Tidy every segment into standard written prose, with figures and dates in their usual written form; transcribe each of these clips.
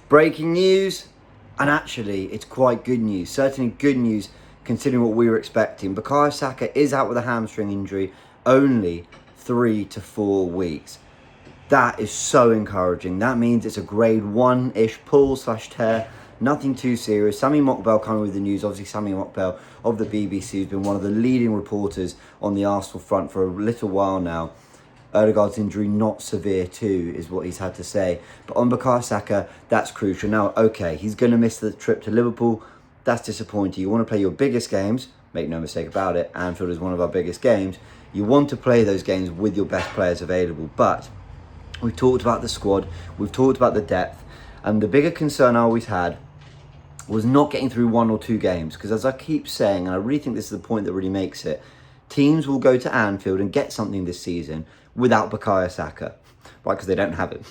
Breaking news, and actually it's quite good news. Certainly good news considering what we were expecting. Bukayo Saka is out with a hamstring injury, only 3 to 4 weeks. That is so encouraging. That means it's a grade 1-ish pull/tear. Nothing too serious. Sami Mokbel coming with the news. Obviously, Sami Mokbel of the BBC has been one of the leading reporters on the Arsenal front for a little while now. Odegaard's injury not severe too, is what he's had to say. But on Bukayo Saka, that's crucial. Now, okay, he's going to miss the trip to Liverpool. That's disappointing. You want to play your biggest games. Make no mistake about it. Anfield is one of our biggest games. You want to play those games with your best players available. But we've talked about the squad. We've talked about the depth. And the bigger concern I always had was not getting through 1 or 2 games. Because as I keep saying, and I really think this is the point that really makes it, teams will go to Anfield and get something this season without Bukayo Saka, right? Because they don't have him.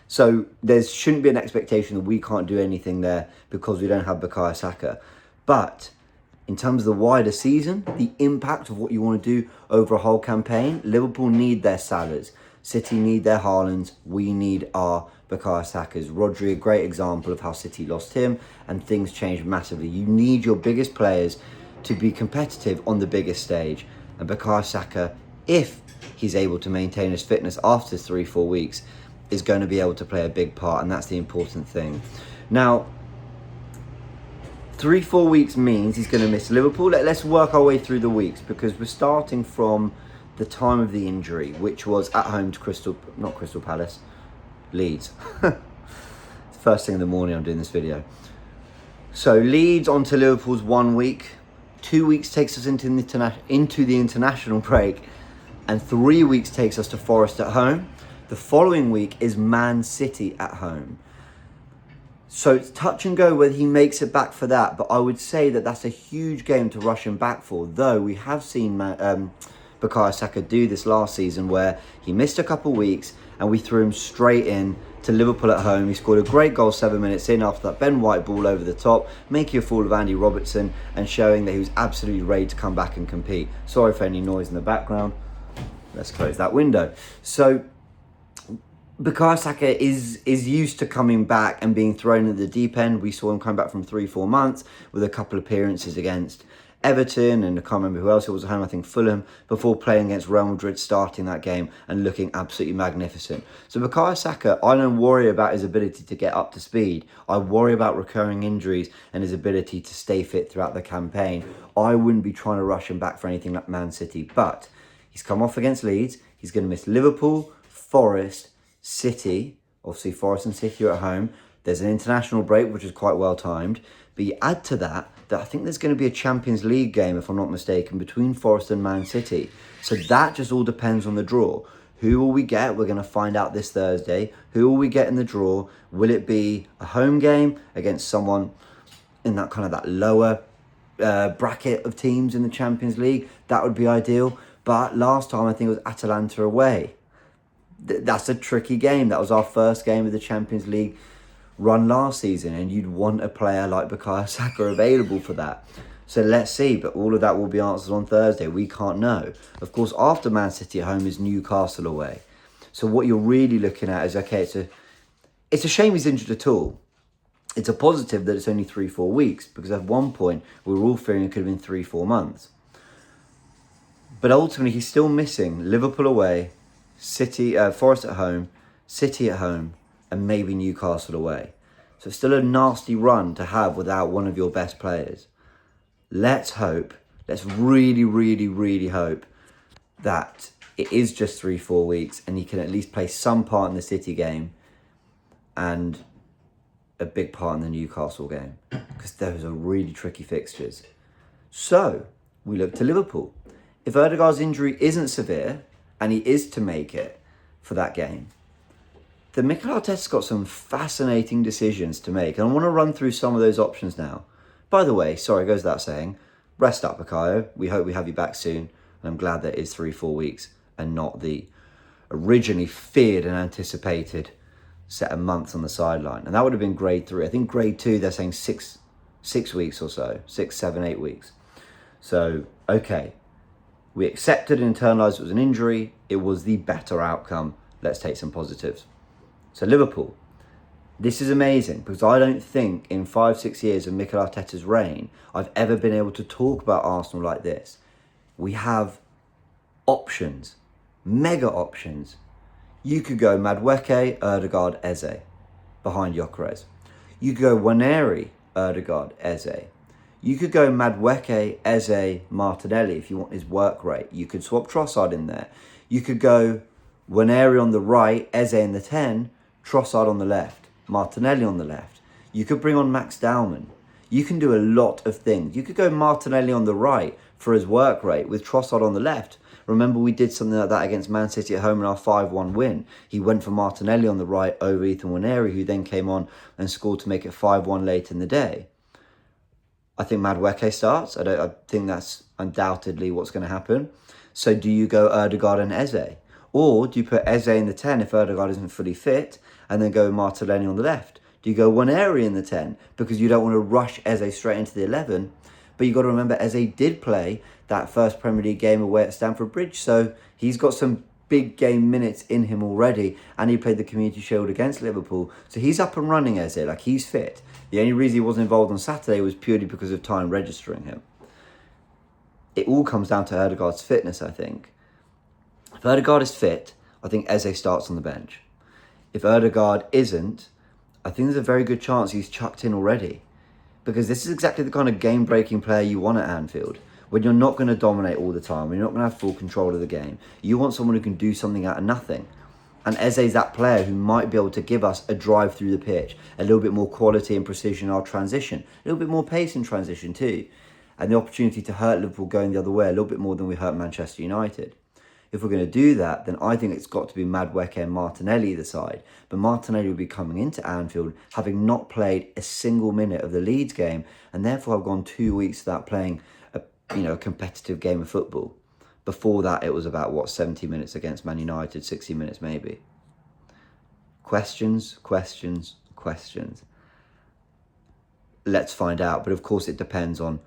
So there shouldn't be an expectation that we can't do anything there because we don't have Bukayo Saka. But in terms of the wider season, the impact of what you want to do over a whole campaign, Liverpool need their Salahs. City need their Haalands. We need our Bukayo Sakas. Rodri, a great example of how City lost him and things changed massively. You need your biggest players to be competitive on the biggest stage. And Bukayo Saka, if he's able to maintain his fitness after 3-4 weeks, is going to be able to play a big part, and that's the important thing. Now, 3-4 weeks means he's going to miss Liverpool. Let's work our way through the weeks, because we're starting from the time of the injury, which was at home to not Crystal Palace, Leeds. First thing in the morning I'm doing this video. So Leeds onto Liverpool's 1 week. 2 weeks takes us into the international break, and 3 weeks takes us to Forest at home. The following week is Man City at home. So it's touch and go whether he makes it back for that, but I would say that that's a huge game to rush him back for, though we have seen Bukayo Saka do this last season where he missed a couple of weeks and we threw him straight in to Liverpool at home. He scored a great goal 7 minutes in after that Ben White ball over the top, making a fool of Andy Robertson and showing that he was absolutely ready to come back and compete. Sorry for any noise in the background. Let's close that window. So Bukayo Saka is used to coming back and being thrown at the deep end. We saw him come back from 3-4 months with a couple of appearances against Everton, and I can't remember who else it was at home, I think Fulham, before playing against Real Madrid, starting that game and looking absolutely magnificent. So Bukayo Saka, I don't worry about his ability to get up to speed. I worry about recurring injuries and his ability to stay fit throughout the campaign. I wouldn't be trying to rush him back for anything like Man City, but he's come off against Leeds. He's going to miss Liverpool, Forest, City. Obviously Forest and City are at home. There's an international break, which is quite well timed. But you add to that I think there's going to be a Champions League game, if I'm not mistaken, between Forest and Man City. So that just all depends on the draw. Who will we get? We're going to find out this Thursday. Who will we get in the draw? Will it be a home game against someone in that kind of that lower bracket of teams in the Champions League? That would be ideal. But last time I think it was Atalanta away. That's a tricky game. That was our first game of the Champions League run last season, and you'd want a player like Bukayo Saka available for that. So let's see, but all of that will be answered on Thursday. We can't know. Of course, after Man City at home is Newcastle away. So what you're really looking at is, okay, it's a shame he's injured at all. It's a positive that it's only 3-4 weeks, because at one point we were all fearing it could have been 3-4 months. But ultimately he's still missing Liverpool away, City, Forest at home, City at home, and maybe Newcastle away. So it's still a nasty run to have without one of your best players. Let's hope, let's really, really, really hope that it is just 3-4 weeks and he can at least play some part in the City game and a big part in the Newcastle game, because those are really tricky fixtures. So we look to Liverpool. If Odegaard's injury isn't severe and he is to make it for that game, then Mikel Arteta's got some fascinating decisions to make. And I want to run through some of those options now. By the way, sorry, goes without saying, rest up, Bukayo. We hope we have you back soon. And I'm glad that it is 3-4 weeks and not the originally feared and anticipated set of months on the sideline. And that would have been grade 3. I think grade 2, they're saying six weeks or so. 6, 7, 8 weeks. So, okay. We accepted and internalised it was an injury. It was the better outcome. Let's take some positives. So Liverpool, This is amazing because I don't think in 5-6 years of Mikel Arteta's reign, I've ever been able to talk about Arsenal like this. We have options, mega options. You could go Madueke, Odegaard, Eze behind Gyökeres. You could go Waneri, Odegaard, Eze. You could go Madueke, Eze, Martinelli if you want his work rate. You could swap Trossard in there. You could go Waneri on the right, Eze in the 10, Trossard on the left, Martinelli on the left. You could bring on Max Dowman. You can do a lot of things. You could go Martinelli on the right for his work rate with Trossard on the left. Remember, we did something like that against Man City at home in our 5-1 win. He went for Martinelli on the right over Ethan Waneri, who then came on and scored to make it 5-1 late in the day. I think Madueke starts. I think that's undoubtedly what's going to happen. So do you go Odegaard and Eze? Or do you put Eze in the 10 if Odegaard isn't fully fit and then go Martinelli on the left? Do you go Waneri in the 10 because you don't want to rush Eze straight into the 11? But you've got to remember Eze did play that first Premier League game away at Stamford Bridge. So he's got some big game minutes in him already. And he played the Community Shield against Liverpool. So he's up and running, Eze. Like, he's fit. The only reason he wasn't involved on Saturday was purely because of time registering him. It all comes down to Odegaard's fitness, I think. If Odegaard is fit, I think Eze starts on the bench. If Odegaard isn't, I think there's a very good chance he's chucked in already. Because this is exactly the kind of game-breaking player you want at Anfield. When you're not going to dominate all the time, when you're not going to have full control of the game. You want someone who can do something out of nothing. And Eze's that player who might be able to give us a drive through the pitch, a little bit more quality and precision in our transition, a little bit more pace in transition too. And the opportunity to hurt Liverpool going the other way a little bit more than we hurt Manchester United. If we're going to do that, then I think it's got to be Madueke and Martinelli either side. But Martinelli will be coming into Anfield having not played a single minute of the Leeds game, and therefore have gone 2 weeks without playing a competitive game of football. Before that, it was about 70 minutes against Man United, 60 minutes maybe. Questions. Let's find out. But of course, it depends on.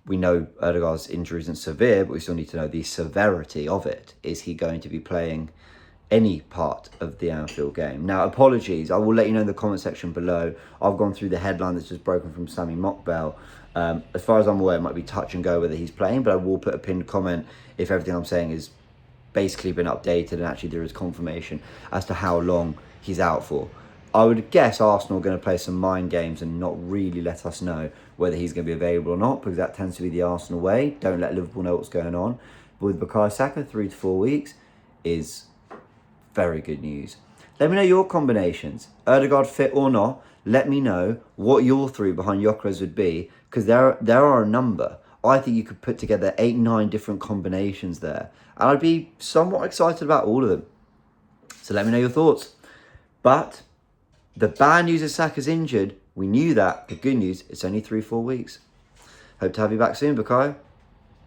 We know Odegaard's injury isn't severe, but we still need to know the severity of it. Is he going to be playing any part of the Anfield game? Now, apologies. I will let you know in the comment section below. I've gone through the headline that's just broken from Sammy Mockbell. As far as I'm aware, it might be touch and go whether he's playing, but I will put a pinned comment if everything I'm saying is basically been updated and actually there is confirmation as to how long he's out for. I would guess Arsenal are going to play some mind games and not really let us know whether he's going to be available or not, because that tends to be the Arsenal way. Don't let Liverpool know what's going on. But with Bukayo Saka, 3 to 4 weeks is very good news. Let me know your combinations. Odegaard fit or not, let me know what your 3 behind Gyökeres would be, because there are a number. I think you could put together 8-9 different combinations there. And I'd be somewhat excited about all of them. So let me know your thoughts. But the bad news is Saka's injured. We knew that. The good news, it's only 3-4 weeks. Hope to have you back soon, Bukayo.